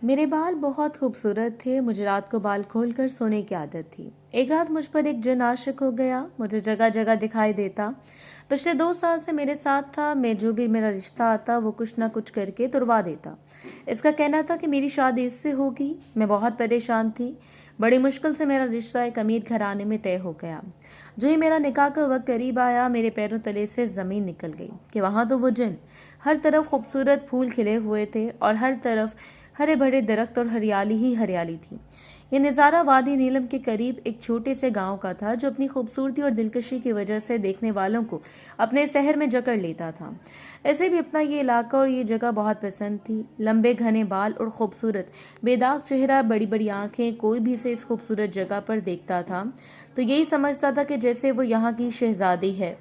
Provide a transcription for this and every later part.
मेरे बाल बहुत खूबसूरत थे। मुझे रात को बाल खोलकर सोने की आदत थी। एक रात मुझ पर एक जिन आशिक हो गया। मुझे जगह जगह दिखाई देता। पिछले 2 साल से मेरे साथ था। मैं जो भी मेरा रिश्ता आता वो कुछ ना कुछ करके तुड़वा देता। इसका कहना था कि मेरी शादी इससे होगी। मैं बहुत परेशान थी। बड़ी मुश्किल से मेरा रिश्ता एक अमीर घराने में तय हो गया। जो ही मेरा निकाह का वक्त करीब आया, मेरे पैरों तले से जमीन निकल गई कि वहां तो वो जिन। हर तरफ खूबसूरत फूल खिले हुए थे और हर तरफ हरे भरे दरख्त और हरियाली ही हरियाली थी। ये नज़ारा वादी नीलम के करीब एक छोटे से गांव का था, जो अपनी खूबसूरती और दिलकशी की वजह से देखने वालों को अपने शहर में जकड़ लेता था। ऐसे भी अपना ये इलाका और ये जगह बहुत पसंद थी। लंबे घने बाल और खूबसूरत बेदाग चेहरा, बड़ी बड़ी आंखें। कोई भी इसे इस खूबसूरत जगह पर देखता था तो यही समझता था कि जैसे वो यहाँ की शहजादी है।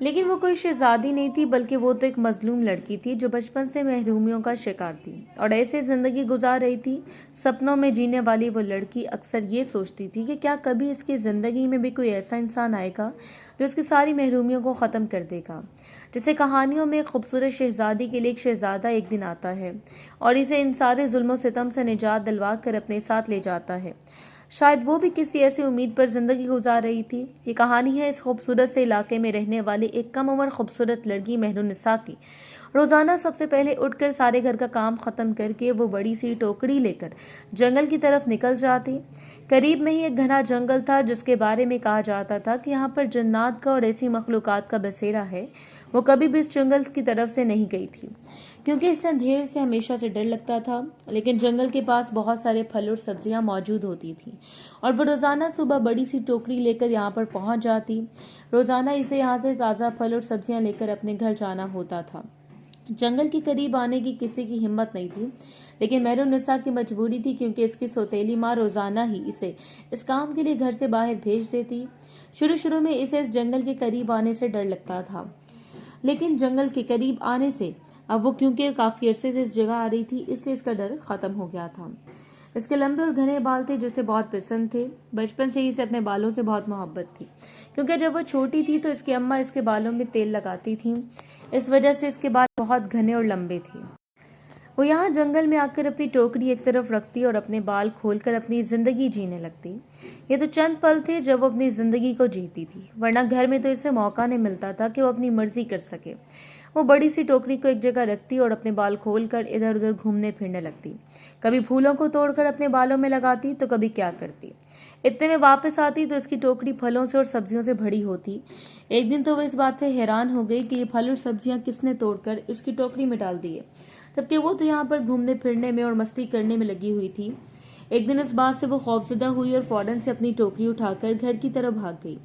लेकिन वो कोई शहजादी नहीं थी, बल्कि वो तो एक मजलूम लड़की थी जो बचपन से महरूमियों का शिकार थी और ऐसे जिंदगी गुजार रही थी। सपनों में जीने वाली वो लड़की अक्सर ये सोचती थी कि क्या कभी इसकी जिंदगी में भी कोई ऐसा इंसान आएगा जो उसकी सारी महरूमियों को ख़त्म कर देगा। जैसे कहानियों में एक खूबसूरत शहजादी के लिए एक शहजादा एक दिन आता है और इसे इन सारे जुल्मों सितम से निजात दिलवा कर अपने साथ ले जाता है। शायद वो भी किसी ऐसी उम्मीद पर जिंदगी गुजार रही थी। ये कहानी है इस खूबसूरत से इलाके में रहने वाली एक कम उम्र खूबसूरत लड़की मेहरुन्निसा की। रोजाना सबसे पहले उठकर सारे घर का काम खत्म करके वो बड़ी सी टोकरी लेकर जंगल की तरफ निकल जाती। करीब में ही एक घना जंगल था जिसके बारे में कहा जाता था कि यहाँ पर जन्नात का और ऐसी मखलूकात का बसेरा है। वो कभी भी इस जंगल की तरफ से नहीं गई थी क्योंकि इस अंधेरे से हमेशा से डर लगता था। लेकिन जंगल के पास बहुत सारे फल और सब्जियां मौजूद होती थी और वो रोजाना सुबह बड़ी सी टोकरी लेकर यहाँ पर पहुंच जाती। रोजाना इसे यहाँ से ताज़ा फल और सब्जियां लेकर अपने घर जाना होता था। जंगल के करीब आने की किसी की हिम्मत नहीं थी, लेकिन मेहरुन्निसा की मजबूरी थी क्योंकि इसकी सौतेली माँ रोजाना ही इसे इस काम के लिए घर से बाहर भेज देती। शुरू शुरू में इसे इस जंगल के करीब आने से डर लगता था, लेकिन जंगल के करीब आने से अब वो क्योंकि काफी अरसे से इस जगह आ रही थी, इसलिए इसका डर खत्म हो गया था। इसके लंबे और घने बाल थे जो इसे बहुत पसंद थे। बचपन से ही इसे अपने बालों से बहुत मोहब्बत थी क्योंकि जब वो छोटी थी तो इसकी अम्मा इसके बालों में तेल लगाती थी। इस वजह से इसके बाल बहुत घने और लंबे थे। वो यहाँ जंगल में आकर अपनी टोकरी एक तरफ रखती और अपने बाल खोलकर अपनी जिंदगी जीने लगती। ये तो चंद पल थे जब वो अपनी जिंदगी को जीती थी, वरना घर में तो इसे मौका नहीं मिलता था कि वो अपनी मर्जी कर सके। वो बड़ी सी टोकरी को एक जगह रखती और अपने बाल खोलकर इधर उधर घूमने फिरने लगती। कभी फूलों को तोड़कर अपने बालों में लगाती तो कभी क्या करती। इतने में वापस आती तो इसकी टोकरी फलों से और सब्जियों से भरी होती। एक दिन तो वो इस बात से हैरान हो गई कि ये फल और सब्जियां किसने तोड़कर इसकी टोकरी में डाल दी है, जबकि वो तो यहाँ पर घूमने फिरने में और मस्ती करने में लगी हुई थी। एक दिन इस बात से वो खौफजदा हुई और फौरन से अपनी टोकरी उठाकर घर की तरफ भाग गई।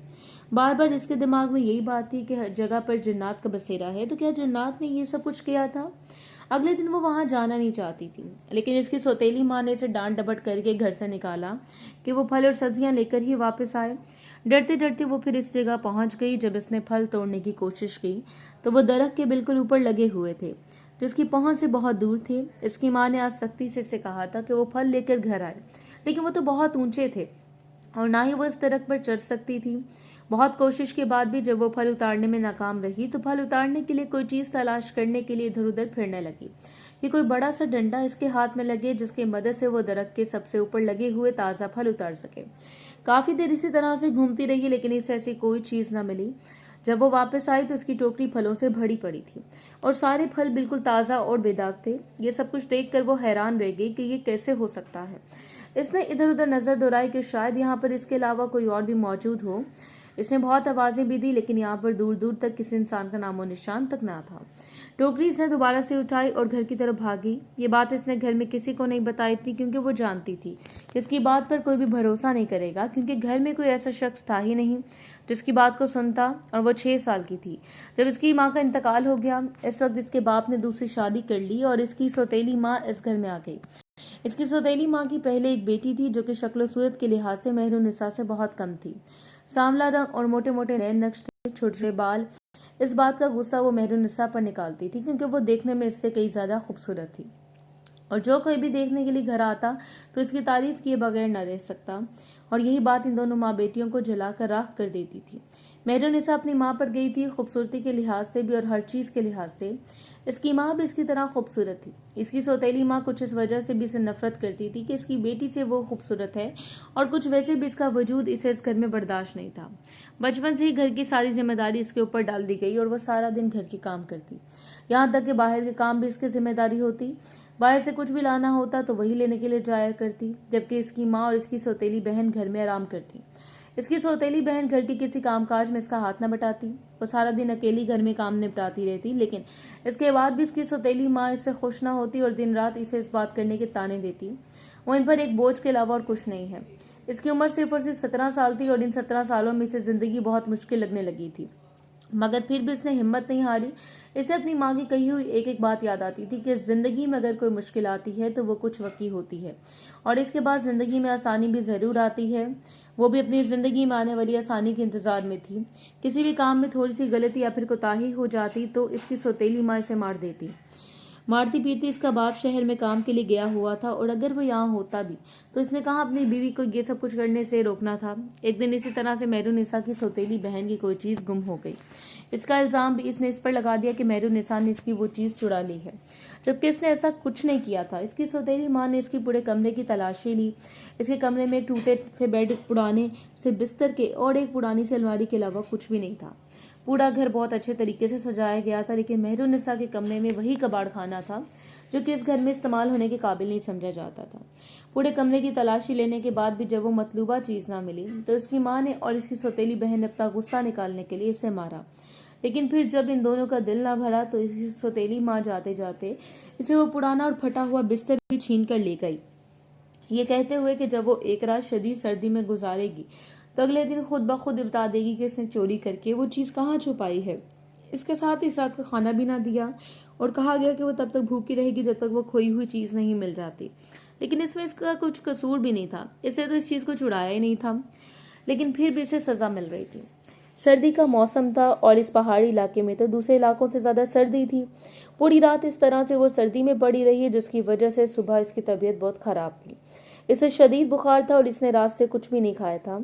बार बार इसके दिमाग में यही बात थी कि हर जगह पर जन्नात का बसेरा है, तो क्या जन्नात ने ये सब कुछ किया था। अगले दिन वो वहां जाना नहीं चाहती थी, लेकिन इसकी सौतेली माँ ने इसे डांट डपट करके घर से निकाला कि वो फल और सब्जियां लेकर ही वापस आए। डरते डरते वो फिर इस जगह पहुंच गई। जब इसने फल तोड़ने की कोशिश की तो वो दरख्त के बिल्कुल ऊपर लगे हुए थे, जिसकी पहुंच से बहुत दूर थे। इसकी माँ ने आज सख्ती से इसे कहा था कि वो फल लेकर घर आए, लेकिन वो तो बहुत ऊंचे थे और ना ही वो इस दरख्त पर चढ़ सकती थी। बहुत कोशिश के बाद भी जब वो फल उतारने में नाकाम रही तो फल उतारने के लिए कोई चीज तलाश करने के लिए इधर उधर फिरने लगी कि कोई बड़ा सा डंडा इसके हाथ में लगे जिसकी मदद से वो दरख्त के सबसे ऊपर लगे हुए ताजा फल उतार सके। काफी देर इसी तरह से घूमती रही, लेकिन इसे ऐसी कोई चीज न मिली। जब वो वापस आई तो उसकी टोकरी फलों से भरी पड़ी थी और सारे फल बिल्कुल ताजा और बेदाग थे। ये सब कुछ देखकर वो हैरान रह गई कि ये कैसे हो सकता है। इसने इधर उधर नजर दौड़ाई कि शायद यहाँ पर इसके अलावा कोई और भी मौजूद हो। इसने बहुत आवाजें भी दी, लेकिन यहाँ पर दूर दूर तक किसी इंसान का नामो निशान तक ना था। टोकरी इसने दोबारा से उठाई और घर की तरफ भागी। ये बात इसने घर में किसी को नहीं बताई थी क्योंकि वो जानती थी इसकी बात पर कोई भी भरोसा नहीं करेगा, क्योंकि घर में कोई ऐसा शख्स था ही नहीं जिसकी बात को सुनता। और वो 6 साल की थी जब इसकी माँ का इंतकाल हो गया। इस वक्त इसके बाप ने दूसरी शादी कर ली और इसकी सौतेली माँ इस घर में आ गई। इसकी सौतेली माँ की पहले एक बेटी थी जो कि शक्ल सूरत के लिहाज से मेहरुन्निसा से बहुत कम थी। सांवला रंग और मोटे मोटे नैन नक्श थे, छोटे छोटे बाल। इस बात का गुस्सा वो मेहरुन्निसा पर निकालती थी क्योंकि वो देखने में इससे कई ज्यादा खूबसूरत थी और जो कोई भी देखने के लिए घर आता तो इसकी तारीफ किए बगैर न रह सकता। और यही बात इन दोनों माँ बेटियों को जलाकर राख कर देती थी। मेहरुनिसा अपनी माँ पर गई थी, खूबसूरती के लिहाज से भी और हर चीज के लिहाज से। इसकी माँ भी इसकी तरह खूबसूरत थी। इसकी सौतेली माँ कुछ इस वजह से भी इसे नफरत करती थी कि इसकी बेटी से वो खूबसूरत है, और कुछ वैसे भी इसका वजूद इसे इस घर में बर्दाश्त नहीं था। बचपन से ही घर की सारी जिम्मेदारी इसके ऊपर डाल दी गई और वह सारा दिन घर के काम करती। यहाँ तक कि बाहर के काम भी इसकी जिम्मेदारी होती। बाहर से कुछ भी लाना होता तो वही लेने के लिए जाया करती, जबकि इसकी माँ और इसकी सौतेली बहन घर में आराम करती। इसकी सौतेली बहन घर के किसी कामकाज में इसका हाथ न बटाती। वो सारा दिन अकेली घर में काम निपटाती रहती, लेकिन इसके बाद भी इसकी सौतेली माँ इससे खुश न होती और दिन रात इसे इस बात करने के ताने देती। वो इन पर एक बोझ के अलावा और कुछ नहीं है। इसकी उम्र सिर्फ और सिर्फ 17 साल थी और इन 17 सालों में इसे जिंदगी बहुत मुश्किल लगने लगी थी, मगर फिर भी इसने हिम्मत नहीं हारी। इसे अपनी माँ की कही हुई एक एक बात याद आती थी कि जिंदगी में अगर कोई मुश्किल आती है तो वो कुछ वक्त की होती है, और इसके बाद जिंदगी में आसानी भी जरूर आती है। वो भी अपनी जिंदगी में आने वाली आसानी के इंतजार में थी। किसी भी काम में थोड़ी सी गलती या फिर कोताही हो जाती तो इसकी सौतेली माँ इसे मार देती। मारती पीटती इसका बाप शहर में काम के लिए गया हुआ था, और अगर वो यहाँ होता भी तो इसने कहा अपनी बीवी को ये सब कुछ करने से रोकना था। एक दिन इसी तरह से मेहरुनिसा की सौतेली बहन की कोई चीज गुम हो गई। इसका इल्जाम भी इसने इस पर लगा दिया कि मेहरुनिसा ने इसकी वो चीज चुरा ली है, जबकि इसने ऐसा कुछ नहीं किया था। इसकी सौतेली माँ ने इसके पूरे कमरे की तलाशी ली। इसके कमरे में एक टूटे से बेड, पुराने से बिस्तर के और एक पुरानी से अलमारी के अलावा कुछ भी नहीं था। पूरा घर बहुत अच्छे तरीके से सजाया गया था, लेकिन मेहरुनिसा के कमरे में वही कबाड़ खाना था जो कि इस घर में इस्तेमाल होने के काबिल नहीं समझा जाता था। पूरे कमरे की तलाशी लेने के बाद भी जब वो मतलूबा चीज ना मिली तो इसकी माँ ने और इसकी सौतेली बहन ने अपना गुस्सा निकालने के लिए इसे मारा। लेकिन फिर जब इन दोनों का दिल ना भरा तो इसकी सौतेली माँ जाते जाते इसे वो पुराना और फटा हुआ बिस्तर भी छीन कर ले गई, ये कहते हुए कि जब वो एक रात शदीद सर्दी में गुजारेगी तो अगले दिन खुद ब खुद बता देगी कि इसने चोरी करके वो चीज़ कहाँ छुपाई है। इसके साथ इस रात का खाना भी ना दिया और कहा गया कि वो तब तक भूखी रहेगी जब तक वो खोई हुई चीज़ नहीं मिल जाती। लेकिन इसमें इसका कुछ कसूर भी नहीं था, इससे तो इस चीज़ को छुड़ाया ही नहीं था, लेकिन फिर भी इसे सज़ा मिल रही थी। सर्दी का मौसम था और इस पहाड़ी इलाके में तो दूसरे इलाकों से ज़्यादा सर्दी थी। पूरी रात इस तरह से वो सर्दी में पड़ी रही, जिसकी वजह से सुबह इसकी तबीयत बहुत ख़राब थी। इसे शदीद बुखार था और इसने रात से कुछ भी नहीं खाया था।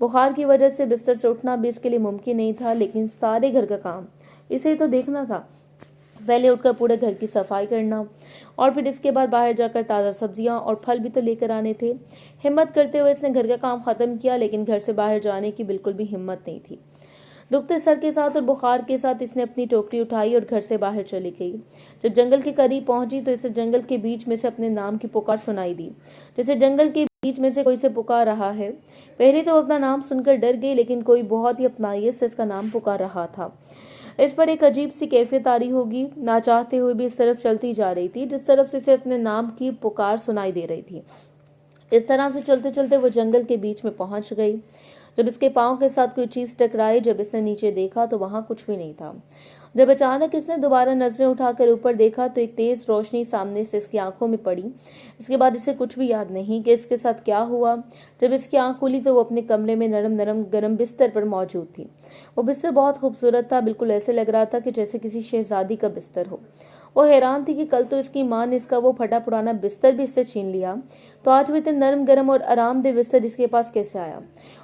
बुखार की वजह से बिस्तर से उठना भी इसके लिए मुमकिन नहीं था, लेकिन सारे घर का काम इसे तो देखना था। पहले उठकर पूरे घर की सफाई करना और फिर इसके बाद बाहर जाकर ताज़ा सब्जियां और फल भी तो लेकर आने थे। हिम्मत करते हुए इसने घर का काम खत्म किया, लेकिन घर से बाहर जाने की बिल्कुल भी हिम्मत नहीं थी। दुखते सर के साथ और बुखार के साथ इसने अपनी टोकरी उठाई और घर से बाहर चली गई। जब जंगल के करीब पहुंची तो इसे जंगल के बीच में से अपने नाम की पुकार सुनाई दी, जैसे जंगल के बीच में से कोई से पुकार रहा है। पहले तो अपना नाम सुनकर डर गई, लेकिन कोई बहुत ही अपनाइयत से इसका नाम पुकार रहा था। इस पर एक अजीब सी कैफियत आ रही होगी, ना चाहते हुए भी इस तरफ चलती जा रही थी जिस तरफ से इसे अपने नाम की पुकार सुनाई दे रही थी। इस तरह से चलते चलते वो जंगल के बीच में पहुंच गई। जब इसके पांव के साथ कोई चीज टकराई, जब इसने नीचे देखा तो वहां कुछ भी नहीं था। जब अचानक इसने दोबारा नजरें उठाकर ऊपर देखा तो एक तेज रोशनी सामने से इसकी आंखों में पड़ी। इसके बाद इसे कुछ भी याद नहीं कि इसके साथ क्या हुआ। जब इसकी आंख खुली तो वो अपने कमरे में नरम नरम गर्म बिस्तर पर मौजूद थी। वो बिस्तर बहुत खूबसूरत था, बिल्कुल ऐसे लग रहा था कि जैसे किसी शहजादी का बिस्तर हो। वो हैरान थी कि कल तो इसकी माँ ने इसका वो फटा पुराना बिस्तर भी इससे छीन लिया, तो आज वो इतने नरम गरम और आरामदेह बिस्तर इसके पास कैसे आया,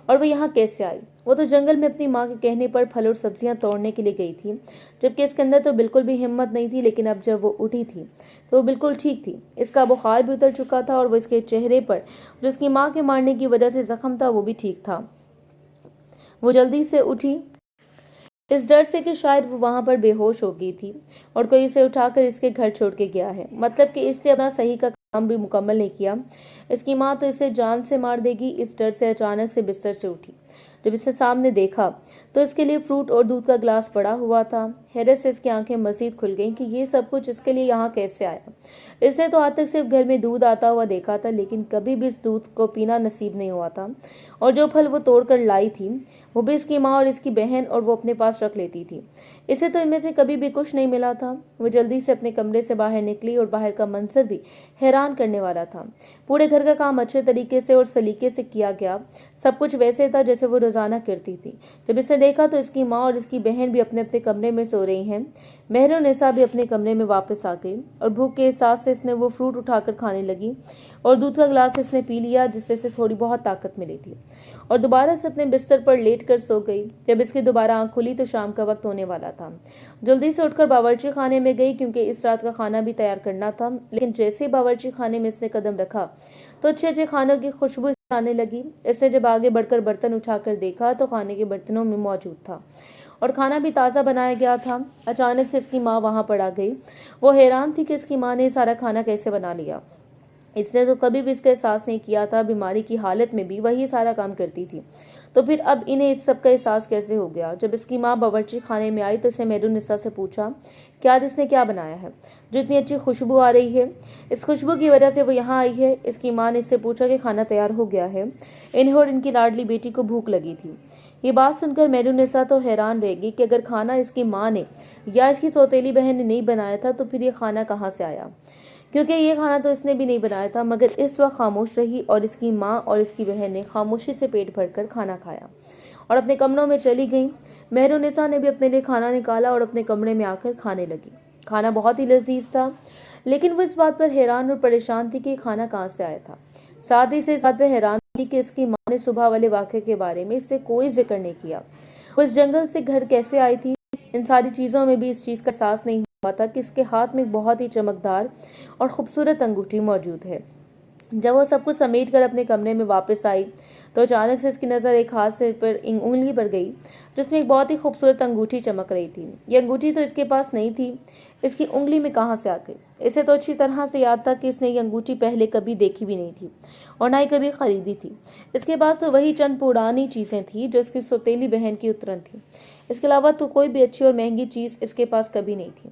और वो यहाँ कैसे आई। वो तो जंगल में अपनी माँ के कहने पर फल और सब्जियां तोड़ने के लिए गई थी, जबकि इसके अंदर तो बिल्कुल भी हिम्मत नहीं थी। लेकिन अब जब वो उठी थी तो वो बिल्कुल ठीक थी। इसका बुखार भी उतर चुका था और वो इसके चेहरे पर जो इसकी माँ के मारने की वजह से जख्म था वो भी ठीक था। वो जल्दी से उठी, इस डर से कि शायद वो वहां पर बेहोश हो गई थी और कोई इसे उठाकर इसके घर छोड़ के गया है, मतलब कि इसने अपना सही का काम भी मुकम्मल नहीं किया। इसकी माँ तो इसे जान से मार देगी। इस डर से अचानक से बिस्तर से उठी। जब इसे सामने देखा तो इसके लिए फ्रूट और दूध का गिलास पड़ा हुआ था। हैरत से इसकी आंखें मजीद खुल गईं कि ये सब कुछ इसके लिए यहाँ कैसे आया। इसने तो आज तक सिर्फ घर में दूध आता हुआ देखा था, लेकिन कभी भी इस दूध को पीना नसीब नहीं हुआ था। और जो फल वो तोड़कर लाई थी वो भी इसकी माँ और इसकी बहन और वो अपने पास रख लेती थी। इसे तो इनमें से कभी भी कुछ नहीं मिला था। वो जल्दी से अपने कमरे से बाहर निकली और बाहर का मंजर भी हैरान करने वाला था। पूरे घर का काम अच्छे तरीके से और सलीके से किया गया। सब कुछ वैसे था जैसे वो रोजाना करती थी। जब इसे देखा तो इसकी माँ और इसकी बहन भी अपने अपने कमरे में सो रही हैं। मेहरुनिसा भी अपने कमरे में वापस आ गई और भूख के एहसास से इसने वो फ्रूट उठाकर खाने लगी और दूध का गिलास इसने पी लिया, जिससे इसे थोड़ी बहुत ताकत मिली थी। और दोबारा से अपने बिस्तर पर लेट कर सो गई। जब इसकी दोबारा आंख खुली तो शाम का वक्त होने वाला था। जल्दी से उठकर बावर्ची खाने में गई क्योंकि इस रात का खाना भी तैयार करना था। लेकिन जैसे ही बावर्ची खाने में इसने कदम रखा तो अच्छे अच्छे खानों की खुशबू आने लगी। इसने जब आगे बढ़कर बर्तन उठाकर देखा तो खाने के बर्तनों में मौजूद था और खाना भी ताज़ा बनाया गया था। अचानक से इसकी माँ वहां पर आ गई। वो हैरान थी कि इसकी माँ ने सारा खाना कैसे बना लिया। इसने तो कभी भी इसका एहसास नहीं किया था। बीमारी की हालत में भी वही सारा काम करती थी, तो फिर अब इन्हें इस सब का एहसास कैसे हो गया। जब इसकी माँ बावर्ची खाने में आई तो इसने मेहरुन्निसा से पूछा कि आज इसने क्या बनाया है, जो इतनी अच्छी खुशबू आ रही है। इस खुशबू की वजह से वो यहाँ आई है। इसकी माँ ने इससे पूछा कि खाना तैयार हो गया है। इन्हें और इनकी लाडली बेटी को भूख लगी थी। ये बात सुनकर मेहरुन्निसा तो हैरान रहेगी कि अगर खाना इसकी माँ ने या इसकी सौतेली बहन ने नहीं बनाया था तो फिर ये खाना कहाँ से आया, क्योंकि ये खाना तो इसने भी नहीं बनाया था। मगर इस वक्त खामोश रही और इसकी माँ और इसकी बहन ने खामोशी से पेट भरकर खाना खाया और अपने कमरों में चली गईं। मेहरुन्निसा ने भी अपने लिए खाना निकाला और अपने कमरे में आकर खाने लगी। खाना बहुत ही लजीज था, लेकिन वो इस बात पर हैरान और परेशान थी कि खाना कहाँ से आया था। साथ ही से इस बात पर हैरान थी कि इसकी माँ ने सुबह वाले वाक़े के बारे में इससे कोई जिक्र नहीं किया। वो इस जंगल से घर कैसे आई थी, इन सारी चीज़ों में भी इस चीज़ का एहसास नहीं हुआ था कि इसके हाथ में एक बहुत ही चमकदार और खूबसूरत अंगूठी मौजूद है। जब वो सब कुछ समेट कर अपने कमरे में वापस आई तो अचानक से इसकी नज़र एक हाथ से पर उंगली पर गई जिसमें एक बहुत ही खूबसूरत अंगूठी चमक रही थी। ये अंगूठी तो इसके पास नहीं थी, इसकी उंगली में कहाँ से आ गई। इसे तो अच्छी तरह से याद था कि इसने ये अंगूठी पहले कभी देखी भी नहीं थी और ना ही कभी खरीदी थी। इसके पास तो वही चंद पुरानी चीज़ें थी जो इसकी सौतेली बहन की उतरन थी। इसके अलावा तो कोई भी अच्छी और महंगी चीज़ इसके पास कभी नहीं थी।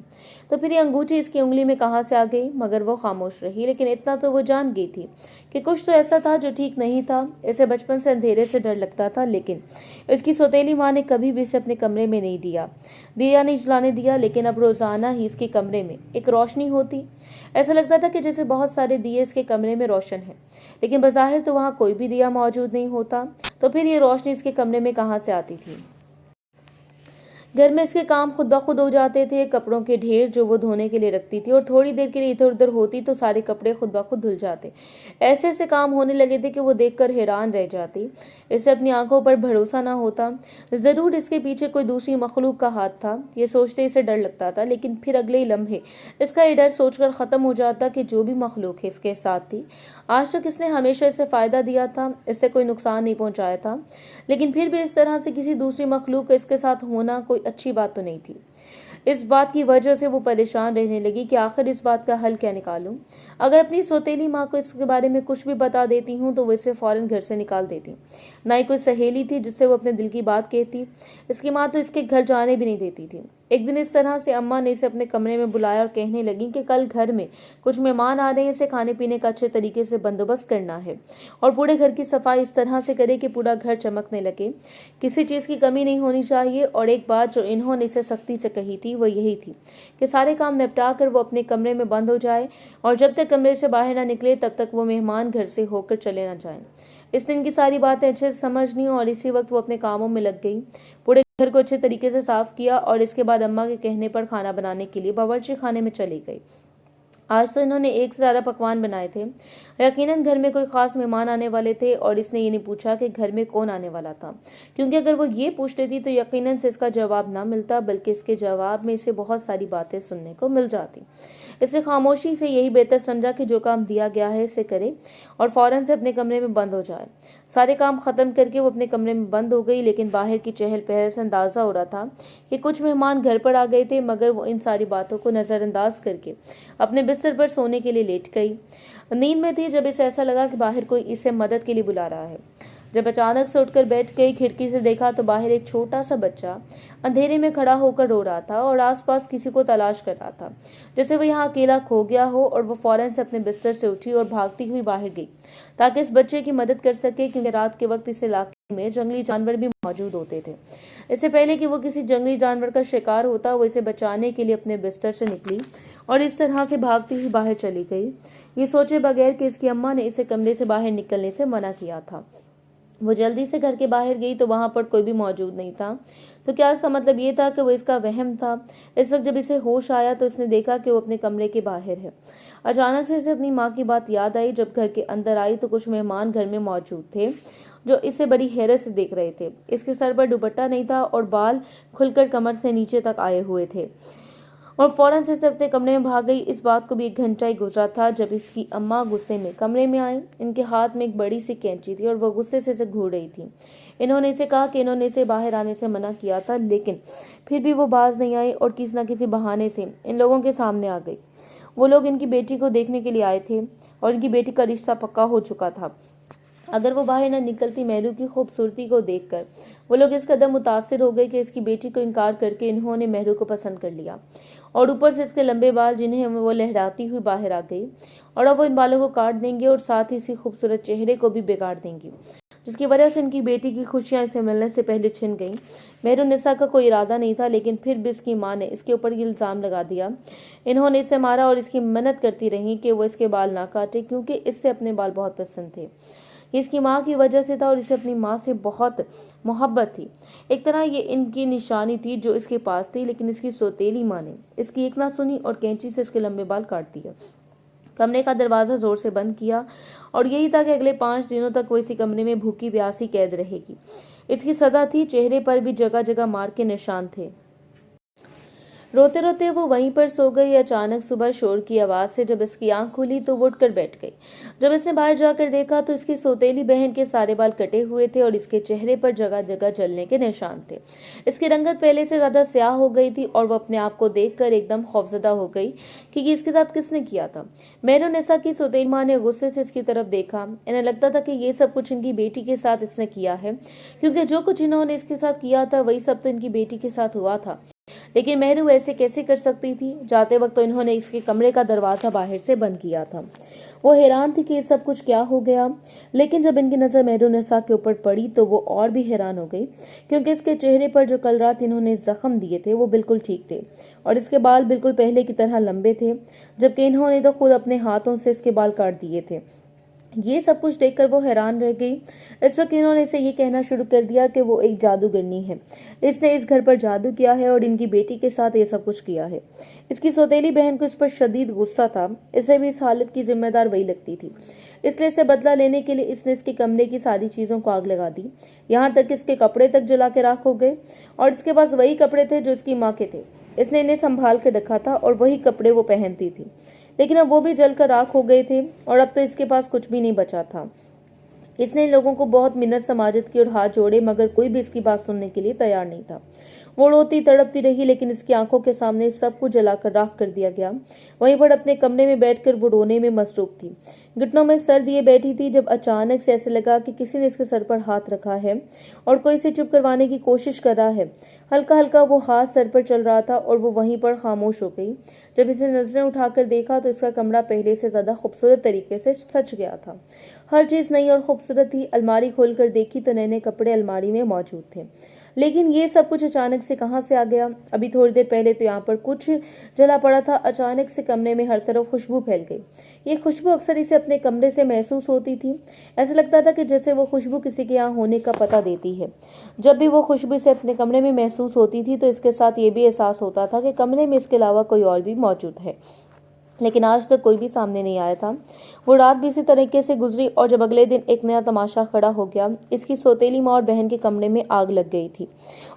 तो फिर ये अंगूठी इसकी उंगली में कहाँ से आ गई। मगर वो खामोश रही, लेकिन इतना तो वो जान गई थी कि कुछ तो ऐसा था जो ठीक नहीं था। इसे बचपन से अंधेरे से डर लगता था, लेकिन इसकी सौतेली माँ ने कभी भी इसे अपने कमरे में नहीं दिया नहीं जलाने दिया। लेकिन अब रोजाना ही इसके कमरे में एक रोशनी होती। ऐसा लगता था कि जैसे बहुत सारे दिए इसके कमरे में रोशन है, लेकिन बज़ाहिर तो वहाँ कोई भी दिया मौजूद नहीं होता। तो फिर ये रोशनी इसके कमरे में कहाँ से आती थी। घर में इसके काम खुद ब खुद हो जाते थे। कपड़ों के ढेर जो वो धोने के लिए रखती थी और थोड़ी देर के लिए इधर उधर होती तो सारे कपड़े खुद ब खुद धुल जाते। ऐसे ऐसे काम होने लगे थे कि वो देखकर हैरान रह जाती। इसे अपनी आंखों पर भरोसा ना होता। जरूर इसके पीछे कोई दूसरी मखलूक का हाथ था। ये सोचते इसे डर लगता था, लेकिन फिर अगले ही लम्हे इसका ये डर सोचकर खत्म हो जाता कि जो भी मखलूक है इसके साथ थी, आज तक इसने हमेशा इसे फायदा दिया था, इससे कोई नुकसान नहीं पहुंचाया था। लेकिन फिर भी इस तरह से किसी दूसरी मखलूक का इसके साथ होना कोई अच्छी बात तो नहीं थी। इस बात की वजह से वो परेशान रहने लगी कि आखिर इस बात का हल क्या निकालूं। अगर अपनी सौतेली माँ को इसके बारे में कुछ भी बता देती हूँ तो वो इसे फौरन घर से निकाल देती। ना ही कोई सहेली थी जिससे वो अपने दिल की बात कहती। इसकी माँ तो इसके घर जाने भी नहीं देती थी। एक दिन इस तरह से अम्मा ने इसे अपने कमरे में बुलाया और कहने लगी कि कल घर में कुछ मेहमान आ रहे हैं, इसे खाने पीने का अच्छे तरीके से बंदोबस्त करना है और पूरे घर की सफाई इस तरह से करे कि पूरा घर चमकने लगे, किसी चीज़ की कमी नहीं होनी चाहिए। और एक बात जो इन्होंने इसे सख्ती से कही थी वो यही थी कि सारे काम निपटा कर वो अपने कमरे में बंद हो जाए और जब तक कमरे से बाहर ना निकले तब तक वो मेहमान घर से होकर चले ना जाएं। इस दिन की सारी बातें अच्छे से समझनी और इसी वक्त वो अपने कामों में लग गई। पूरे घर को अच्छे तरीके से साफ किया और इसके बाद अम्मा के कहने पर खाना बनाने के लिए बावर्ची खाने में चली गई। आज तो इन्होंने एक से ज़्यादा पकवान बनाए थे। यकीनन घर में कोई खास मेहमान आने वाले थे और इसने ये नहीं पूछा कि घर में कौन आने वाला था, क्योंकि अगर वो ये पूछ लेती तो यकीनन से इसका जवाब ना मिलता, बल्कि इसके जवाब में इसे बहुत सारी बातें सुनने को मिल जाती। इसने खामोशी से यही बेहतर समझा कि जो काम दिया गया है इसे करे और फौरन से अपने कमरे में बंद हो जाए। सारे काम खत्म करके वो अपने कमरे में बंद हो गई, लेकिन बाहर की चहल पहल से अंदाजा हो रहा था कि कुछ मेहमान घर पर आ गए थे। मगर वो इन सारी बातों को नज़रअंदाज करके अपने बिस्तर पर सोने के लिए लेट गई। नींद में थी जब इसे ऐसा लगा कि बाहर कोई इसे मदद के लिए बुला रहा है। जब अचानक से उठकर बैठ गई, खिड़की से देखा तो बाहर एक छोटा सा बच्चा अंधेरे में खड़ा होकर रो रहा था और आसपास किसी को तलाश कर रहा था, जैसे वो यहाँ अकेला खो गया हो। और वो फौरन से अपने बिस्तर से उठी और भागती हुई बाहर गई ताकि इस बच्चे की मदद कर सके, क्योंकि रात के वक्त इस इलाके में जंगली जानवर भी मौजूद होते थे। इससे पहले कि वो किसी जंगली जानवर का शिकार होता, वो इसे बचाने के लिए अपने बिस्तर से निकली और इस तरह से भागती हुई बाहर चली गई, ये सोचे बगैर कि इसकी अम्मा ने इसे कमरे से बाहर निकलने से मना किया था। वो जल्दी से घर के बाहर गई तो वहां पर कोई भी मौजूद नहीं था। तो क्या इसका मतलब ये था कि वो इसका वहम था। इस वक्त जब इसे होश आया तो इसने देखा कि वो अपने कमरे के बाहर है। अचानक से इसे अपनी माँ की बात याद आई। जब घर के अंदर आई तो कुछ मेहमान घर में मौजूद थे। जो इसे बड़ी हैरत से देख रहे थे। इसके सर पर दुपट्टा नहीं था और बाल खुलकर कमर से नीचे तक आए हुए थे और फौरन से अपने कमरे में भाग गई। इस बात को भी 1 घंटा ही गुजरा था जब इसकी अम्मा गुस्से में कमरे में आए। इनके हाथ में एक बड़ी सी कैंची थी और वो गुस्से से इसे घूर रही थी। इन्होंने इसे कहा कि इन्होंने इसे बाहर आने से मना किया था, लेकिन फिर भी वो बाज नहीं आई और किसी न किसी बहाने से इन लोगों के सामने आ गई। वो लोग इनकी बेटी को देखने के लिए आए थे और इनकी बेटी का रिश्ता पक्का हो चुका था। अगर वो बाहर न निकलती महरू की खूबसूरती को देखकर वो लोग इस कदर मुतासिर हो गए कि इसकी बेटी को इनकार करके इन्होंने महरू को पसंद कर लिया। और ऊपर से इसके लंबे बाल जिन्हें वो लहराती हुई बाहर आ गई और अब वो इन बालों को काट देंगे और साथ ही इसके खूबसूरत चेहरे को भी बिगाड़ देंगी, जिसकी वजह से इनकी बेटी की खुशियां इसे मिलने से पहले छिन गईं। मेहरुन्निसा का कोई इरादा नहीं था, लेकिन फिर भी इसकी माँ ने इसके ऊपर ये इल्ज़ाम लगा दिया। इन्होंने इसे मारा और इसकी मन्नत करती रही कि वो इसके बाल ना काटे, क्योंकि इससे अपने बाल बहुत पसंद थे। ये इसकी माँ की वजह से था और इसे अपनी माँ से बहुत मोहब्बत थी। एक तरह ये इनकी निशानी थी जो इसके पास थी, लेकिन इसकी सौतेली माँ ने इसकी एक ना सुनी और कैंची से इसके लंबे बाल काट दिए। कमरे का दरवाजा जोर से बंद किया और यही था कि अगले 5 दिनों तक वो इसी कमरे में भूखी प्यासी कैद रहेगी। इसकी सजा थी, चेहरे पर भी जगह जगह मार के निशान थे। रोते रोते वो वहीं पर सो गई। अचानक सुबह शोर की आवाज से जब इसकी आंख खुली तो वो उठकर बैठ गई। जब इसने बाहर जाकर देखा तो इसकी सौतेली बहन के सारे बाल कटे हुए थे और इसके चेहरे पर जगह जगह जलने के निशान थे। इसकी रंगत पहले से ज्यादा स्याह हो गई थी और वो अपने आप को देखकर एकदम खौफजदा हो गई कि ये इसके साथ किसने किया था। मेहरुन्निसा की सौतेली माँ ने गुस्से से इसकी तरफ देखा। इन्हें लगता था कि ये सब कुछ इनकी बेटी के साथ इसने किया है, क्योंकि जो कुछ इन्होंने इसके साथ किया था वही सब तो इनकी बेटी के साथ हुआ था। लेकिन महरू ऐसे कैसे कर सकती थी। जाते वक्त तो इन्होंने इसके कमरे का दरवाजा बाहर से बंद किया था। वो हैरान थी कि ये सब कुछ क्या हो गया, लेकिन जब इनकी नजर मेहरुन्निसा के ऊपर पड़ी तो वो और भी हैरान हो गई, क्योंकि इसके चेहरे पर जो कल रात इन्होंने जख्म दिए थे वो बिल्कुल ठीक थे और इसके बाल बिल्कुल पहले की तरह लंबे थे, जबकि इन्होंने तो खुद अपने हाथों से इसके बाल काट दिए थे। ये सब कुछ देखकर वो हैरान रह गई। इस वक्त इन्होंने इसे ये कहना शुरू कर दिया कि वो एक जादूगरनी है, इसने इस घर पर जादू किया है और इनकी बेटी के साथ ये सब कुछ किया है। इसकी सौतेली बहन को इस पर शदीद गुस्सा था। इसे भी इस हालत की जिम्मेदार वही लगती थी, इसलिए इसे बदला लेने के लिए इसने इसके कमरे की सारी चीजों को आग लगा दी। यहाँ तक इसके कपड़े तक जला के राख हो गए और इसके पास वही कपड़े थे जो इसकी माँ के थे। इसने इन्हें संभाल के रखा था और वही कपड़े वो पहनती थी, लेकिन अब वो भी जलकर राख हो गए थे और अब तो इसके पास कुछ भी नहीं बचा था। इसने इन लोगों को बहुत मिन्नत समाजत की और हाथ जोड़े, मगर कोई भी इसकी बात सुनने के लिए तैयार नहीं था। वो रोती तड़पती रही, लेकिन इसकी आंखों के सामने सब कुछ जलाकर राख कर दिया गया। वहीं पर अपने कमरे में बैठकर वो रोने में मसरूफ थी, घुटनों में सर दिए बैठी थी, जब अचानक से ऐसे लगा कि किसी ने इसके सर पर हाथ रखा है और कोई इसे चुप करवाने की कोशिश कर रहा है। हल्का हल्का वो हाथ सर पर चल रहा था और वो वहीं पर खामोश हो गई। जब इसने नजरें उठाकर देखा तो इसका कमरा पहले से ज्यादा खूबसूरत तरीके से सज गया था। हर चीज नई और खूबसूरत थी। अलमारी खोलकर देखी तो नए नए कपड़े अलमारी में मौजूद थे, लेकिन ये सब कुछ अचानक से कहां से आ गया। अभी थोड़ी देर पहले तो यहाँ पर कुछ जला पड़ा था। अचानक से कमरे में हर तरफ खुशबू फैल गई। ये खुशबू अक्सर इसे अपने कमरे से महसूस होती थी। ऐसा लगता था कि जैसे वो खुशबू किसी के यहाँ होने का पता देती है। जब भी वो खुशबू इसे अपने कमरे में महसूस होती थी तो इसके साथ ये भी एहसास होता था कि कमरे में इसके अलावा कोई और भी मौजूद है, लेकिन आज तक कोई भी सामने नहीं आया था। वो रात भी इसी तरीके से गुजरी और जब अगले दिन एक नया तमाशा खड़ा हो गया। इसकी सौतेली माँ और बहन के कमरे में आग लग गई थी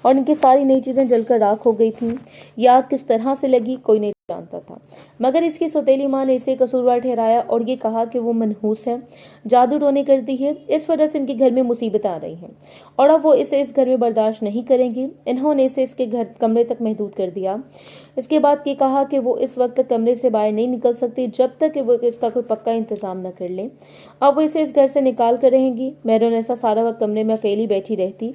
और इनकी सारी नई चीजें जलकर राख हो गई थी। यह आग किस तरह से लगी कोई नहीं जानता था, मगर इसकी सौतेली माँ ने इसे कसूरवार ठहराया और ये कहा कि वो मनहूस है, जादू टोने करती है, इस वजह से इनके घर में मुसीबत आ रही हैं और अब वो इसे इस घर में बर्दाश्त नहीं करेंगी। इन्होंने इसे इसके घर कमरे तक महदूद कर दिया। इसके बाद ये कहा कि वो इस वक्त कमरे से बाहर नहीं निकल सकती जब तक कि वो इसका कोई पक्का इंतजाम न कर ले। अब वो इसे इस घर से निकाल कर रहेंगी। मेहरुन्निसा सारा वक्त कमरे में अकेली बैठी रहती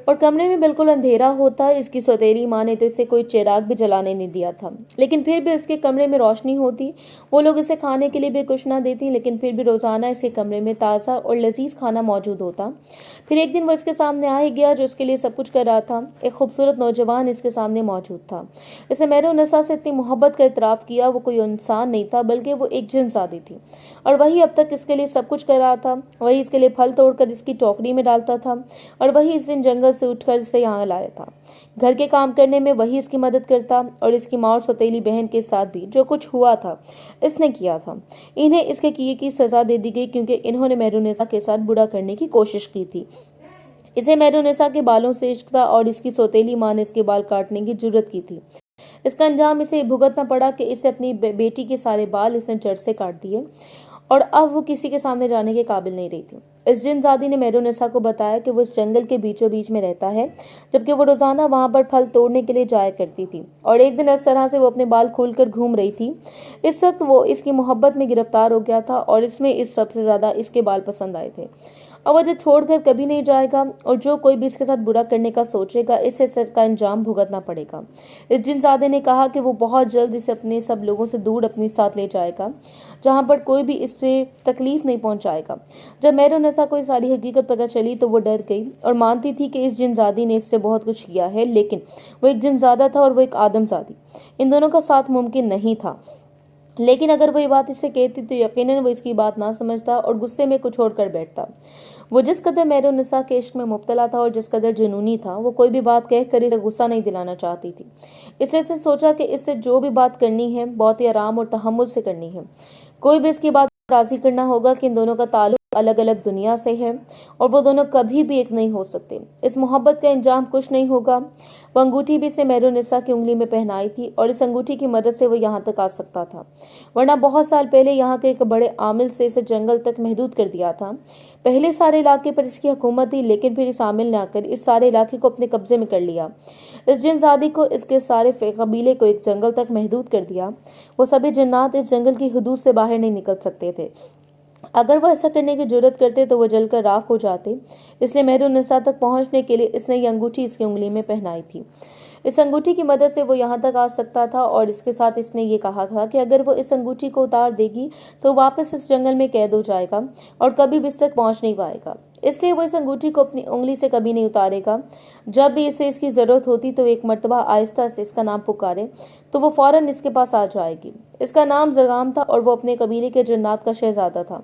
और कमरे में बिल्कुल अंधेरा होता। इसकी सौतेली माँ ने तो इसे कोई चिराग भी जलाने नहीं दिया था, लेकिन फिर भी इसके कमरे में रोशनी होती। वो लोग इसे खाने के लिए भी कुछ ना देती, लेकिन फिर भी रोजाना इसके कमरे में ताज़ा और लजीज खाना मौजूद होता। फिर एक दिन वो इसके सामने आ ही गया जो इसके लिए सब कुछ कर रहा था। एक खूबसूरत नौजवान इसके सामने मौजूद था। इसे मेहरुन्निसा से इतनी मोहब्बत का इतराफ़ किया। वो कोई इंसान नहीं था, बल्कि वो एक जिन्नज़ादी थी और वही अब तक इसके लिए सब कुछ कर रहा था। वही इसके लिए फल तोड़कर इसकी टोकरी में डालता था और वही इस दिन जंगल जंगल से उठकर इसे यहाँ लाया था। घर के काम करने में वही इसकी मदद करता और इसकी माँ और सौतेली बहन के साथ भी जो कुछ हुआ था इसने किया था। इन्हें इसके किए की सजा दे दी गई क्योंकि इन्होंने मेहरुनिसा के साथ बुरा करने की कोशिश की थी। इसे मेहरुनिसा के बालों से इश्क था और इसकी सौतेली माँ ने इसके बाल काटने की जुर्रत की थी। इसका अंजाम इसे भुगतना पड़ा कि इसे अपनी बेटी के सारे बाल इसने जड़ से काट दिए और अब वो किसी के सामने जाने के काबिल नहीं रही थी। इस जिनजादी ने मेहरुनिसा को बताया कि वो इस जंगल के बीचों बीच में रहता है, जबकि वो रोजाना वहां पर फल तोड़ने के लिए जाया करती थी और एक दिन इस तरह से वो अपने बाल खोलकर घूम रही थी। इस वक्त वो इसकी मोहब्बत में गिरफ्तार हो गया था और इसमें इस सबसे ज्यादा इसके बाल पसंद आए थे। अब वह जब छोड़कर कभी नहीं जाएगा और जो कोई भी इसके साथ बुरा करने का सोचेगा इसे इसका अंजाम भुगतना पड़ेगा। इस जिनजादे ने कहा कि वो बहुत जल्द इसे अपने सब लोगों से दूर अपने साथ ले जाएगा, जहां पर कोई भी इससे तकलीफ नहीं पहुंचाएगा। जब मेहरुनिसा को सारी हकीकत पता चली तो वो डर गई और मानती थी कि इस जिनजादी ने इससे बहुत कुछ किया है, लेकिन वो एक जिनजादा था और वो एक आदमजादी। इन दोनों का साथ मुमकिन नहीं था। लेकिन अगर वो ये बात इसे कहती तो यकीनन वो इसकी बात ना समझता और गुस्से में कुछ और कर बैठता। वो जिस कदर मेहरुनिसा के इश्क में मुब्तला था और जिस कदर जुनूनी था, वो कोई भी बात कहकर इसे गुस्सा नहीं दिलाना चाहती थी। इसलिए इसने सोचा कि इससे जो भी बात करनी है बहुत ही आराम और तहम्मुल से करनी है। कोई भी इसकी बात राजी करना होगा कि इन दोनों का ताल्लुक अलग अलग दुनिया से है और वो दोनों कभी भी एक नहीं हो सकते। इस मोहब्बत का अंजाम कुछ नहीं होगा। वो अंगूठी भी इसने मेहरुनिसा की उंगली में पहनाई थी और इस अंगूठी की मदद से वो यहाँ तक आ सकता था, वरना बहुत साल पहले यहाँ के एक बड़े आमिल से इसे जंगल तक महदूद कर दिया था। पहले सारे इलाके पर इसकी हुकूमत थी, लेकिन फिर इस आमिल ने आकर इस सारे इलाके को अपने कब्जे में कर लिया। इस जिनजादी को इसके सारे कबीले को एक जंगल तक महदूद कर दिया। वो सभी जिन्नात इस जंगल की हदूद से बाहर नहीं निकल सकते थे। अगर वो ऐसा करने की जरूरत करते तो वो जलकर राख हो जाते। इसलिए मेहरुनिसा तक पहुंचने के लिए इसने ये अंगूठी इसकी उंगली में पहनाई थी। इस अंगूठी की मदद से वो यहाँ तक आ सकता था और इसके साथ इसने ये कहा था कि अगर वो इस अंगूठी को उतार देगी तो वापस इस जंगल में कैद हो जाएगा और कभी भी इस तक पहुंच नहीं पाएगा। इसलिए वो इस अंगूठी को अपनी उंगली से कभी नहीं उतारेगा। जब भी इसे इसकी जरूरत होती तो एक मर्तबा आहिस्ता से इसका नाम पुकारे तो वो फौरन इसके पास आ जाएगी। इसका नाम जरगाम था और वो अपने कबीले के जन्नात का शहजादा था।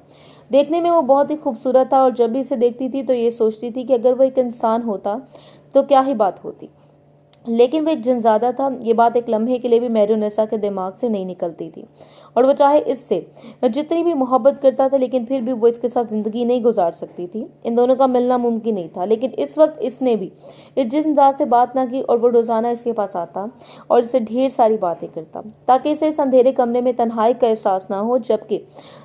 देखने में वो बहुत ही खूबसूरत था और जब भी इसे देखती थी तो ये सोचती थी कि अगर वो एक इंसान होता तो क्या ही बात होती। लेकिन वो एक जिनजादा था, ये बात एक लम्हे के लिए भी मेहरुनिसा के दिमाग से नहीं निकलती थी और वो चाहे इससे जितनी भी मोहब्बत करता था लेकिन फिर भी वो इसके साथ जिंदगी नहीं गुजार सकती थी। इन दोनों का मिलना मुमकिन नहीं था। लेकिन इस वक्त इसने भी इस जिनजाद से बात ना की और वो रोजाना इसके पास आता और इससे ढेर सारी बातें करता ताकि इसे इस अंधेरे कमरे में तन्हाई का एहसास ना हो। जबकि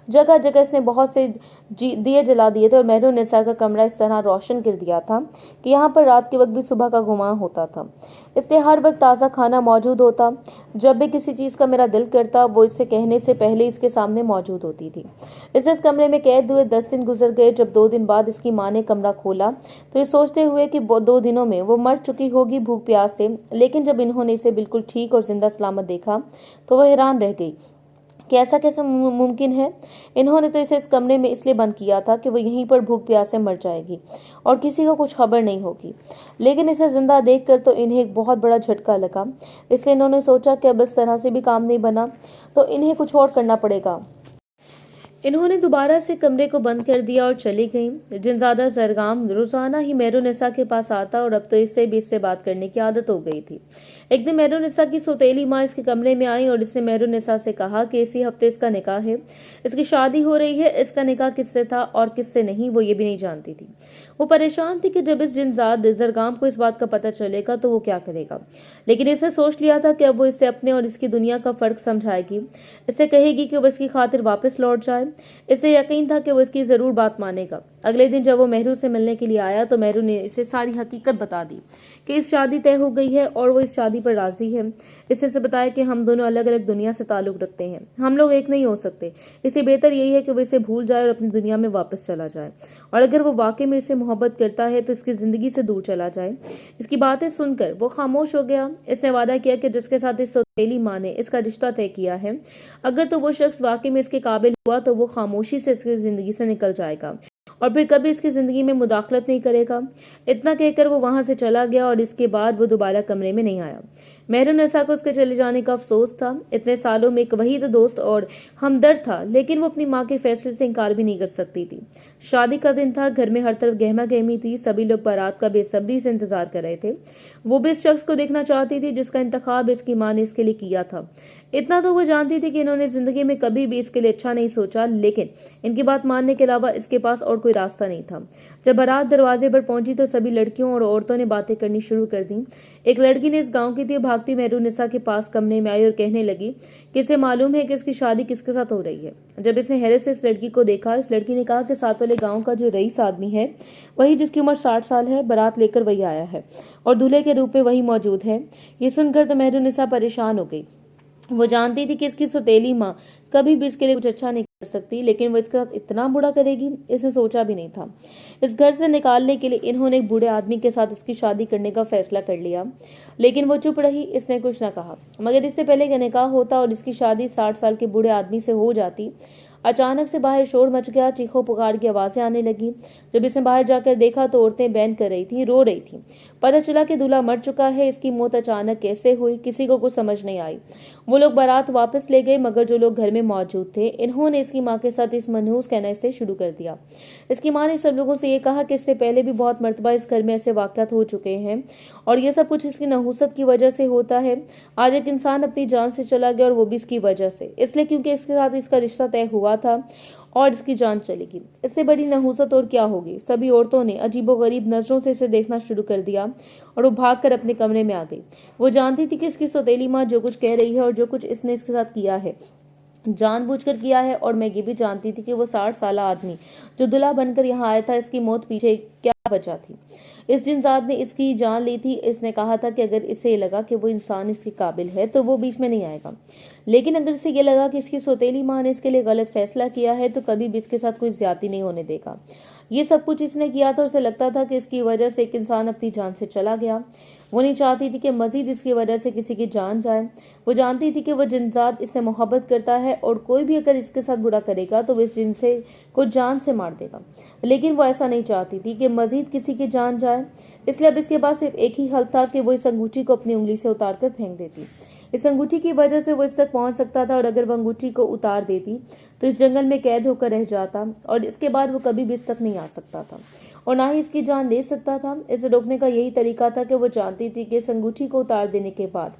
जगह जगह इसने बहुत से दिए जला दिए थे और मेहरुनिसा का कमरा इस तरह रोशन कर दिया था कि यहाँ पर रात के वक्त भी सुबह का घुमाव होता था। इसलिए हर वक्त ताज़ा खाना मौजूद होता। जब भी किसी चीज़ का मेरा दिल करता वो इससे कहने से पहले इसके सामने मौजूद होती थी। इस कमरे में कैद हुए 10 दिन गुजर गए। जब 2 दिन बाद इसकी माँ ने कमरा खोला तो ये सोचते हुए कि 2 दिनों में वो मर चुकी होगी भूख प्यास से। लेकिन जब इन्होंने इसे बिल्कुल ठीक और जिंदा सलामत देखा तो वह हैरान रह गई कि ऐसा कैसे मुमकिन है। इन्होंने तो इसे इस कमरे में इसलिए बंद किया था कि वो यहीं पर भूख प्यास से मर जाएगी और किसी को कुछ खबर नहीं होगी। लेकिन इसे जिंदा देखकर तो इन्हें एक बहुत बड़ा झटका लगा। इसलिए इन्होंने सोचा कि अब इस तरह से भी काम नहीं बना तो इन्हें कुछ और करना पड़ेगा। इन्होंने दोबारा से कमरे को बंद कर दिया और चली गईं। जिनजादा जरगाम रोजाना ही मेहरुनिसा के पास आता और अब तो इससे बात करने की आदत हो गई थी। एक दिन मेहरुनिसा की सौतेली माँ इसके कमरे में आई और इसने मेहरुनिसा से कहा कि इसी हफ्ते इसका निकाह है, इसकी शादी हो रही है। इसका निकाह किससे था और किससे नहीं वो ये भी नहीं जानती थी। वो परेशान थी कि जब इस जिनजाद जरगाम को इस बात का पता चलेगा तो वो क्या करेगा। लेकिन इसने सोच लिया था कि अब वो इससे अपने और इसकी दुनिया का फर्क समझाएगी। इसे कहेगी कि वो इसकी खातिर वापस लौट जाए। इसे यकीन था कि वो इसकी जरूर बात मानेगा। अगले दिन जब वो मेहरू से मिलने के लिए आया तो मेहरू ने इसे सारी हकीकत बता दी कि इस शादी तय हो गई है और वो इस शादी पर राजी है। इसने बताया कि हम दोनों अलग अलग दुनिया से ताल्लुक रखते हैं, हम लोग एक नहीं हो सकते। इसलिए बेहतर यही है कि वो इसे भूल जाए और अपनी दुनिया में वापस चला जाए और अगर वो वाकई में इसे मोहब्बत करता है तो इसकी जिंदगी से दूर चला जाए। इसकी बातें सुनकर वो खामोश हो गया। इसने वादा किया कि जिसके साथ इस सौतेली माँ ने इसका रिश्ता तय किया है, अगर तो वो शख्स वाकई में इसके काबिल हुआ तो वो खामोशी से इसकी जिंदगी से निकल जाएगा और फिर कभी इसकी जिंदगी में मुदाखलत नहीं करेगा। इतना कहकर वो वहां से चला गया और इसके बाद वो दोबारा कमरे में नहीं आया। मेहरुन्निसा को उसके चले जाने का अफसोस था। इतने सालों में एक वही तो दोस्त और हमदर्द था, लेकिन वो अपनी माँ के फैसले से इनकार भी नहीं कर सकती थी। शादी का दिन था, घर में हर तरफ गहमा गहमी थी, सभी लोग बारात का बेसब्री से इंतजार कर रहे थे। वो भी इस शख्स को देखना चाहती थी जिसका इंतखाब इसकी माँ ने इसके लिए किया था। इतना तो वो जानती थी कि इन्होंने जिंदगी में कभी भी इसके लिए अच्छा नहीं सोचा, लेकिन इनकी बात मानने के अलावा इसके पास और कोई रास्ता नहीं था। जब बारात दरवाजे पर पहुंची तो सभी लड़कियों और औरतों ने बातें करनी शुरू कर दी। एक लड़की ने इस गांव की थी, भागती मेहरुन्निसा के पास कमरे में आई और कहने लगी कि इसे मालूम है कि इसकी शादी किसके साथ हो रही है। जब इसने हैरत से इस लड़की को देखा, इस लड़की ने कहा कि साथ वाले गांव का जो रईस आदमी है, वही जिसकी उम्र 60 साल है, बारात लेकर वही आया है और दूल्हे के रूप में वही मौजूद है। ये सुनकर तो मेहरुन्निसा परेशान हो गई। वो जानती थी कि इसकी सौतेली माँ कभी भी इसके लिए कुछ अच्छा नहीं कर सकती, लेकिन वो इसके साथ इतना बुरा करेगी, इसने सोचा भी नहीं था। इस घर से निकालने के लिए इन्होंने एक बूढ़े आदमी के साथ इसकी शादी करने का फैसला कर लिया, लेकिन वो चुप रही, इसने कुछ न कहा। मगर इससे पहले कि निकाह होता और इसकी शादी 60 साल के बूढ़े आदमी से हो जाती, अचानक से बाहर शोर मच गया, चीखों पुकार की आवाजें आने लगी। जब इसने बाहर जाकर देखा तो औरतें बैन कर रही थी, रो रही थी। पता चला कि दूल्हा मर चुका है। इसकी मौत अचानक कैसे हुई, किसी को कुछ समझ नहीं आई। वो लोग बारात वापस ले गए, मगर जो लोग घर में मौजूद थे, इन्होंने इसकी माँ के साथ इस मनहूस कहने से शुरू कर दिया। इसकी माँ ने सब लोगों से ये कहा कि इससे पहले भी बहुत मर्तबा इस घर में ऐसे वाक़यात हो चुके हैं और ये सब कुछ इसकी नहूसत की वजह से होता है। आज एक इंसान अपनी जान से चला गया और वो भी इसकी वजह से, इसलिए क्योंकि इसके साथ इसका रिश्ता तय हुआ था और इसकी जान चलेगी। इससे बड़ी नहूसत और क्या होगी। सभी औरतों ने अजीबोगरीब नजरों से इसे देखना शुरू कर दिया और वो भागकर अपने कमरे में आ गई। वो जानती थी कि इसकी सौतेली माँ जो कुछ कह रही है और जो कुछ इसने इसके साथ किया है, जानबूझकर किया है। और मैं ये भी जानती थी कि वो 60 साल आदमी जो दूल्हा बनकर यहाँ आया था, इसकी मौत पीछे क्या वजह थी। इस जिनजात ने इसकी जान ली थी। इसने कहा था कि अगर इसे लगा कि वो इंसान इसके काबिल है तो वो बीच में नहीं आएगा, लेकिन अगर इसे ये लगा कि इसकी सौतेली माँ ने इसके लिए गलत फैसला किया है तो कभी भी इसके साथ कोई ज्यादती नहीं होने देगा। ये सब कुछ इसने किया था। उसे लगता था कि इसकी वजह से एक इंसान अपनी जान से चला गया। वो नहीं चाहती थी कि मजीद इसकी वजह से किसी की जान जाए। वो जानती थी कि वो जिनजात इससे मोहब्बत करता है और कोई भी अगर इसके साथ बुरा करेगा तो वो इस जिन से को जान से मार देगा, लेकिन वो ऐसा नहीं चाहती थी कि मजीद किसी की जान जाए। इसलिए अब इसके पास सिर्फ एक ही हल था कि वो इस अंगूठी को अपनी उंगली से उतार कर फेंक देती। इस अंगूठी की वजह से वो इस तक पहुंच सकता था और अगर वो अंगूठी को उतार देती तो इस जंगल में कैद होकर रह जाता और इसके बाद वो कभी भी इस तक नहीं आ सकता था और ना ही इसकी जान ले सकता था। इसे रोकने का यही तरीका था कि वो जानती थी कि इस अंगूठी को उतार देने के बाद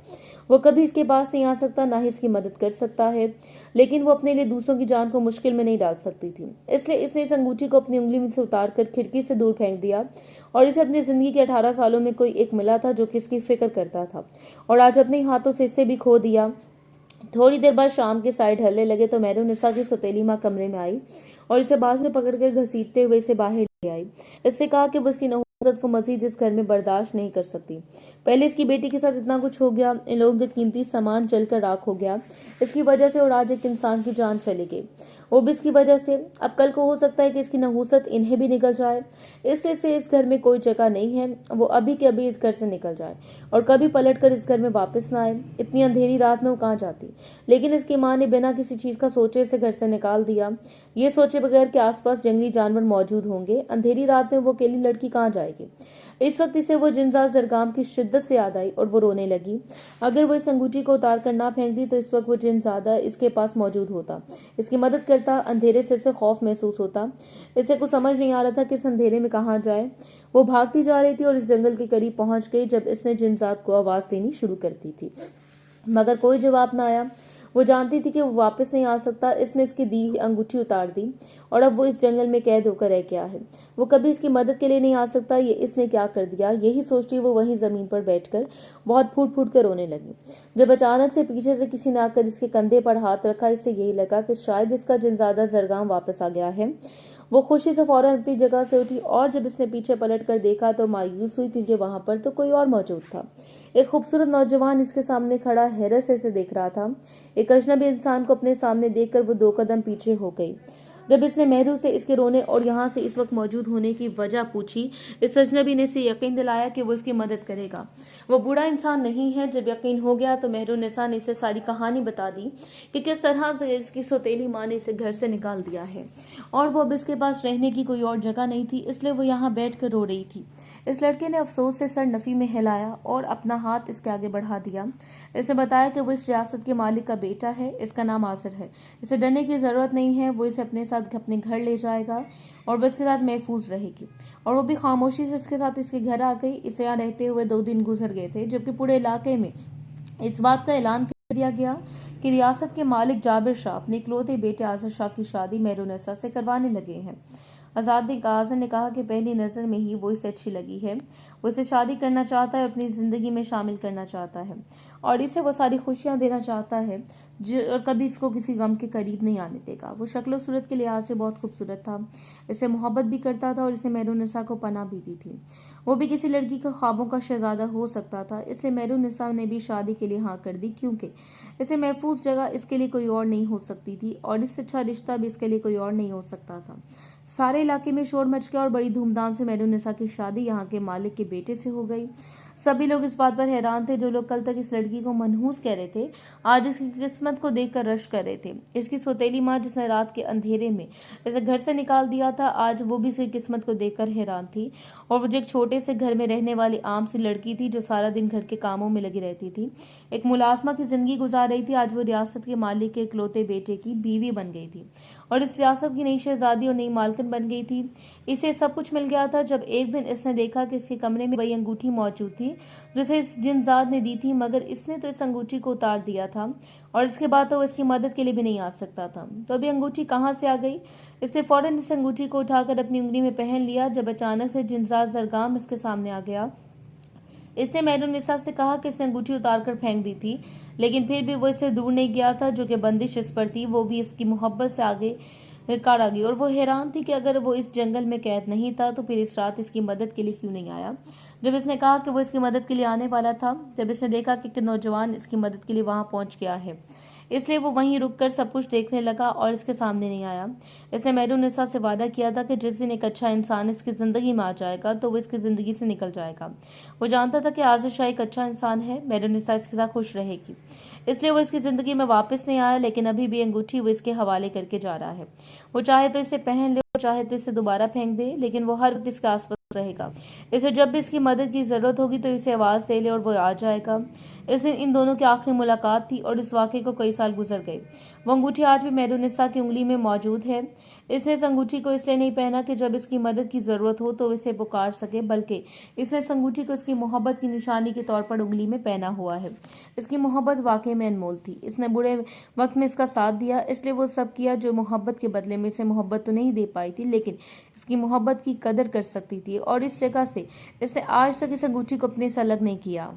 वो कभी इसके पास नहीं आ सकता, ना ही इसकी मदद कर सकता है, लेकिन वो अपने लिए दूसरों की जान को मुश्किल में नहीं डाल सकती थी। इसलिए इसने इस अंगूठी को अपनी उंगली में से उतार कर खिड़की से दूर फेंक दिया और इसे अपनी जिंदगी के 18 सालों में कोई एक मिला था जो कि इसकी फिक्र करता था और आज अपने हाथों से इसे भी खो दिया। थोड़ी देर बाद शाम के साइड ढलने लगे तो मेहरुन्निसा की सौतेली माँ कमरे में आई और इसे बाहर से पकड़कर घसीटते हुए इसे बाहर ले आई। इससे कहा कि वो इसकी नहुसत को मजीद इस घर में बर्दाश्त नहीं कर सकती। पहले इसकी बेटी के साथ इतना कुछ हो गया, इन लोगों के कीमती सामान जलकर राख हो गया इसकी वजह से, और आज एक इंसान की जान चली गई, वो भी इसकी वजह से। अब कल को हो सकता है कि इसकी नहुसत इन्हें भी निकल जाए। इससे से इस घर में कोई जगह नहीं है, वो अभी के अभी इस घर से निकल जाए और कभी पलट कर इस घर में वापस ना आए। इतनी अंधेरी रात में वो कहाँ जाती, लेकिन इसकी माँ ने बिना किसी चीज का सोचे इसे घर से निकाल दिया, ये सोचे बगैर कि आसपास जंगली जानवर मौजूद होंगे। अंधेरी रात में वो अकेली लड़की कहाँ जाएगी। इस वक्त इसे वो जिनजात जरगाम की शिद्दत से याद आई और वो रोने लगी। अगर वो इस अंगूठी को उतार कर ना फेंकती तो इस वक्त वो जिनजादा इसके पास मौजूद होता, इसकी मदद करता। अंधेरे से इसे खौफ महसूस होता। इसे कुछ समझ नहीं आ रहा था कि इस अंधेरे में कहाँ जाए। वो भागती जा रही थी और इस जंगल के करीब पहुंच गई जब इसने जिनजात को आवाज देनी शुरू कर दी थी, मगर कोई जवाब ना आया। वो जानती थी कि वो वापस नहीं आ सकता। इसने इसकी दी हुई अंगूठी उतार दी और अब वो इस जंगल में कैद होकर रह गया है। वो कभी इसकी मदद के लिए नहीं आ सकता। ये इसने क्या कर दिया, यही सोचती वो वहीं जमीन पर बैठकर बहुत फूट फूट कर रोने लगी। जब अचानक से पीछे से किसी ने आकर इसके कंधे पर हाथ रखा, इससे यही लगा कि शायद इसका जिनजादा जरगाम वापस आ गया है। वो खुशी से फौरन अपनी जगह से उठी और जब इसने पीछे पलट कर देखा तो मायूस हुई, क्योंकि वहां पर तो कोई और मौजूद था। एक खूबसूरत नौजवान इसके सामने खड़ा हैरत से इसे देख रहा था। एक अजनबी इंसान को अपने सामने देखकर वो 2 कदम पीछे हो गई। जब इसने मेहरू से इसके रोने और यहाँ से इस वक्त मौजूद होने की वजह पूछी, इस अजनबी ने इसे यकीन दिलाया कि वो इसकी मदद करेगा। वो बुरा इंसान नहीं है। जब यकीन हो गया तो मेहरुन्निसा ने इसे सारी कहानी बता दी कि किस तरह से इसकी सौतेली माँ ने इसे घर से निकाल दिया है और वो अब इसके पास रहने की कोई और जगह नहीं थी, इसलिए वो यहाँ बैठ कर रो रही थी। इस लड़के ने अफसोस से सर नफी में हिलाया और अपना हाथ इसके आगे बढ़ा दिया। इसने बताया कि वो इस रियासत के मालिक का बेटा है, इसका नाम आसिर है। इसे डरने की जरूरत नहीं है, वो इसे अपने साथ अपने घर ले जाएगा और वो इसके साथ महफूज रहेगी। और वो भी खामोशी से इसके साथ इसके घर आ गई। इसे यहाँ रहते हुए 2 दिन गुजर गए थे, जबकि पूरे इलाके में इस बात का ऐलान कर दिया गया कि रियासत के मालिक जाबिर शाह अपने इकलौते बेटे आसिर शाह की शादी मेहरुन्निसा से करवाने लगे हैं। आज़ाद ने कहा कि पहली नज़र में ही वो इसे अच्छी लगी है। वो इसे शादी करना चाहता है, अपनी ज़िंदगी में शामिल करना चाहता है और इसे वो सारी खुशियां देना चाहता है और कभी इसको किसी गम के करीब नहीं आने देगा। वो शक्ल सूरत के लिहाज से बहुत खूबसूरत था, इसे मोहब्बत भी करता था और इसे मेहरुन्निसा को पनाह भी दी थी। वो भी किसी लड़की के ख्वाबों का शहजादा हो सकता था, इसलिए मेहरुन्निसा ने भी शादी के लिए हाँ कर दी, क्योंकि इसे महफूज जगह इसके लिए कोई और नहीं हो सकती थी और इससे अच्छा रिश्ता भी इसके लिए कोई और नहीं हो सकता था। सारे इलाके में शोर मच गया और बड़ी धूमधाम से मेहरुन्निसा की शादी यहाँ के मालिक के बेटे से हो गई। सभी लोग इस बात पर हैरान थे। जो लोग कल तक इस लड़की को मनहूस कह रहे थे, आज इसकी किस्मत को देखकर रश कर रहे थे। इसकी सौतेली माँ, जिसने रात के अंधेरे में इसे घर से निकाल दिया था, आज वो भी इसकी किस्मत को देखकर हैरान थी। और वो जो एक छोटे से घर में रहने वाली आम सी लड़की थी, जो सारा दिन घर के कामों में लगी रहती थी, एक मुलाजमा की जिंदगी गुजार रही थी, आज वो रियासत के मालिक के इकलौते बेटे की बीवी बन गई थी और इस रियासत की नई शहजादी और नई मालकिन बन गई थी। इसे सब कुछ मिल गया था जब एक दिन इसने देखा कि इसके कमरे में वही अंगूठी मौजूद थी जिसे इस जिनजात ने दी थी, मगर इसने तो इस अंगूठी को उतार दिया था और इसके बाद तो वो इसकी मदद के लिए भी नहीं आ सकता था। तो अभी अंगूठी कहाँ से आ गई? इसने फौरन इस अंगूठी को उठाकर अपनी उंगली में पहन लिया। जब अचानक से जिनजात जरगाम इसके सामने आ गया, इसने मेहरुन्निसा से कहा कि इसने अंगूठी उतारकर फेंक दी थी, लेकिन फिर भी वो इससे दूर नहीं गया था। जो कि बंदिश इस पर थी, वो भी इसकी मोहब्बत से आगे काढ़ा गई और वो हैरान थी कि अगर वो इस जंगल में कैद नहीं था तो फिर इस रात इसकी मदद के लिए क्यों नहीं आया। जब इसने कहा कि वो इसकी मदद के लिए आने वाला था, जब इसने देखा कि नौजवान इसकी मदद के लिए वहां पहुंच गया है, इसलिए वो वहीं रुककर सब कुछ देखने लगा और इसके सामने नहीं आया। इसने मेहरुन्निसा से वादा किया था कि जिस दिन एक अच्छा इंसान इसकी जिंदगी में आ जाएगा तो वो इसकी जिंदगी से निकल जाएगा। वो जानता था कि आसिर शाह एक अच्छा इंसान है, मेहरुन्निसा इसके साथ खुश रहेगी, इसलिए वो इसकी जिंदगी में वापस नहीं आया। लेकिन अभी भी अंगूठी वो इसके हवाले करके जा रहा है। वो चाहे तो इसे पहन ले, चाहे तो इसे दोबारा फेंक दे, लेकिन वो हर वक्त इसके आसपास रहेगा। इसे जब भी इसकी मदद की जरूरत होगी तो इसे आवाज दे ले और वो आ जाएगा। इस दिन इन दोनों की आखिरी मुलाकात थी और इस वाक़े को कई साल गुजर गए। वो अंगूठी आज भी मेहरुन्निसा की उंगली में मौजूद है। इसने इस अंगूठी को इसलिए नहीं पहना कि जब इसकी मदद की जरूरत हो तो इसे पुकार सके, बल्कि इसने इस अंगूठी को इसकी मोहब्बत की निशानी के तौर पर उंगली में पहना हुआ है। इसकी मोहब्बत वाकई में अनमोल थी। इसने बुरे वक्त में इसका साथ दिया, इसलिए वो सब किया जो मोहब्बत के बदले में इसे मोहब्बत तो नहीं दे पाई थी, लेकिन इसकी मोहब्बत की कदर कर सकती थी और इस जगह से इसने आज तक इस अंगूठी को अपने से अलग नहीं किया।